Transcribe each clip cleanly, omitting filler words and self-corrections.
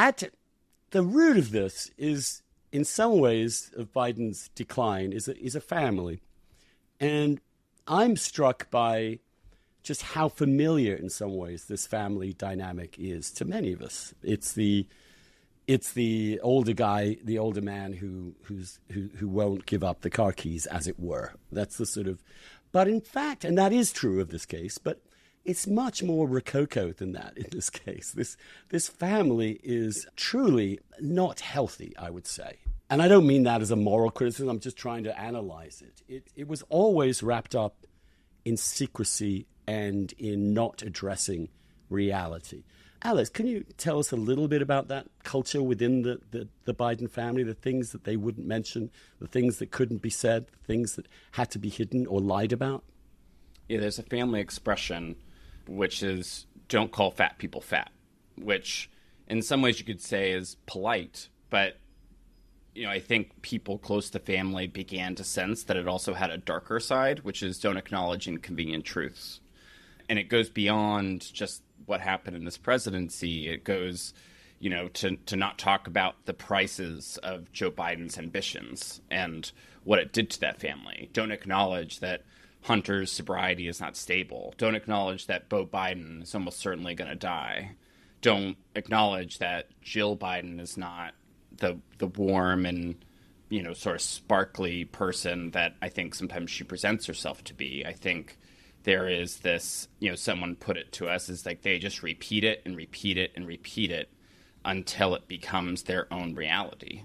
at the root of this is, in some ways, of Biden's decline is a family. And I'm struck by just how familiar, in some ways, this family dynamic is to many of us. It's the older guy, the older man who won't give up the car keys, as it were. That's the sort of, but in fact, and that is true of this case, but it's much more rococo than that in this case. This family is truly not healthy, I would say. And I don't mean that as a moral criticism. I'm just trying to analyze it. It was always wrapped up in secrecy and in not addressing reality. Alice, can you tell us a little bit about that culture within the Biden family, the things that they wouldn't mention, the things that couldn't be said, the things that had to be hidden or lied about? Yeah, there's a family expression, which is don't call fat people fat, which in some ways you could say is polite, but I think people close to family began to sense that it also had a darker side, which is don't acknowledge inconvenient truths. And it goes beyond just what happened in this presidency. It goes, to not talk about the prices of Joe Biden's ambitions and what it did to that family. Don't acknowledge that Hunter's sobriety is not stable. Don't acknowledge that Beau Biden is almost certainly going to die. Don't acknowledge that Jill Biden is not the warm and, sort of sparkly person that I think sometimes she presents herself to be. I think there is this, someone put it to us, is like they just repeat it and repeat it and repeat it until it becomes their own reality.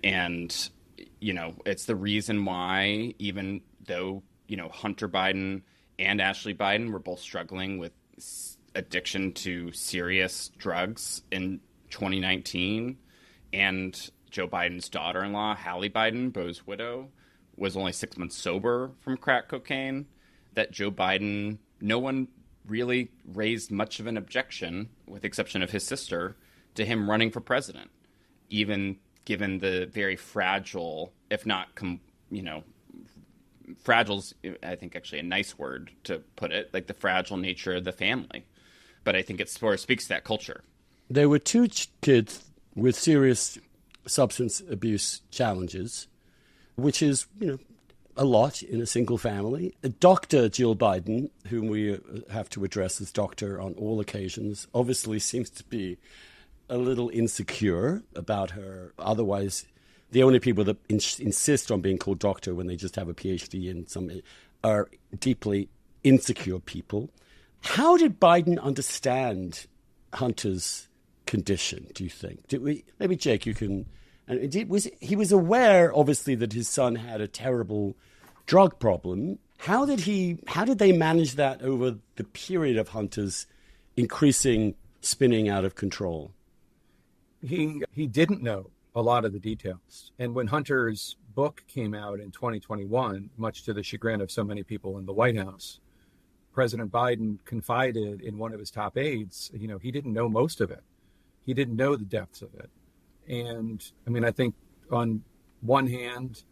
And, it's the reason why, even though, Hunter Biden and Ashley Biden were both struggling with addiction to serious drugs in 2019, and Joe Biden's daughter-in-law, Hallie Biden, Beau's widow, was only 6 months sober from crack cocaine, that Joe Biden, no one really raised much of an objection, with the exception of his sister, to him running for president, even given the very fragile, if not, fragile's, I think, actually a nice word to put it, like the fragile nature of the family. But I think it sort of speaks to that culture. There were two kids with serious substance abuse challenges, which is, a lot in a single family. Dr. Jill Biden, whom we have to address as doctor on all occasions, obviously seems to be a little insecure about her. Otherwise, the only people that insist on being called doctor when they just have a PhD in some are deeply insecure people. How did Biden understand Hunter's condition, do you think? Maybe Jake, you can. And he was aware, obviously, that his son had a terrible drug problem. How did they manage that over the period of Hunter's increasing spinning out of control? He didn't know a lot of the details. And when Hunter's book came out in 2021, much to the chagrin of so many people in the White House, President Biden confided in one of his top aides, he didn't know most of it. He didn't know the depths of it. And I think on one hand,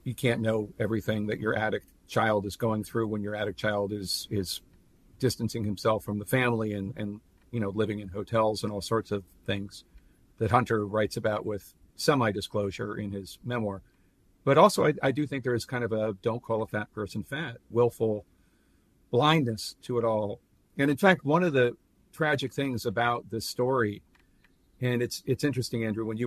you can't know everything that your addict child is going through when your addict child is distancing himself from the family and living in hotels and all sorts of things that Hunter writes about with semi-disclosure in his memoir. But also, I do think there is kind of a don't call a fat person fat, willful blindness to it all. And in fact, one of the tragic things about this story, and it's interesting, Andrew, when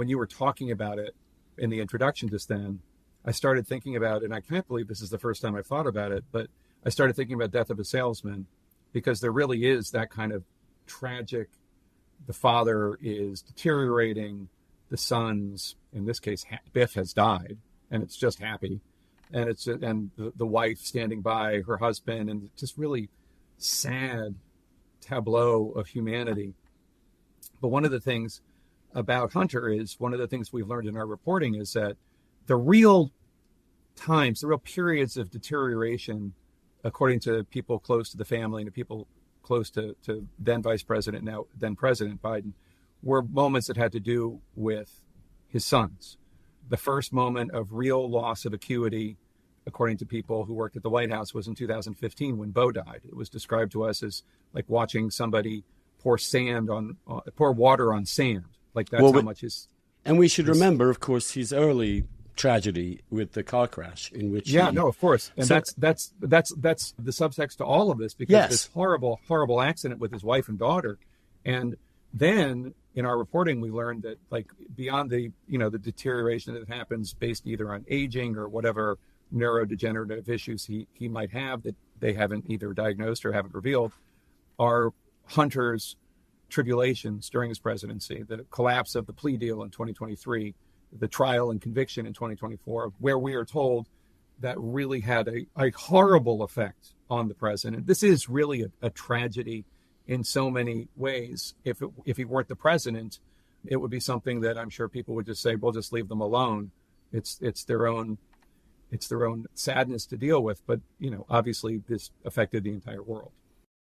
you were talking about it in the introduction just then, I started thinking about, and I can't believe this is the first time I've thought about it, but I started thinking about Death of a Salesman, because there really is that kind of tragic, the father is deteriorating, the son's, in this case, Biff has died, and it's just Happy, and the wife standing by her husband, and just really sad tableau of humanity. But one of the things about Hunter is, one of the things we've learned in our reporting is that the real periods of deterioration, according to people close to the family and to people close to then Vice President, now then President Biden, were moments that had to do with his sons. The first moment of real loss of acuity, according to people who worked at the White House, was in 2015 when Beau died. It was described to us as like watching somebody pour water on sand. Like that's Well, how much his. And we should remember, of course, his early tragedy with the car crash in which of course. And So- that's the subtext to all of this, because Yes. this horrible accident with his wife and daughter. And then in our reporting, we learned that, like, beyond the deterioration that happens based either on aging or whatever neurodegenerative issues he might have that they haven't either diagnosed or haven't revealed, are Hunter's tribulations during his presidency, the collapse of the plea deal in 2023, the trial and conviction in 2024, where we are told that really had a horrible effect on the president. This is really a tragedy in so many ways. If he weren't the president, it would be something that I'm sure people would just say, we'll just leave them alone. It's their own sadness to deal with. But, obviously this affected the entire world.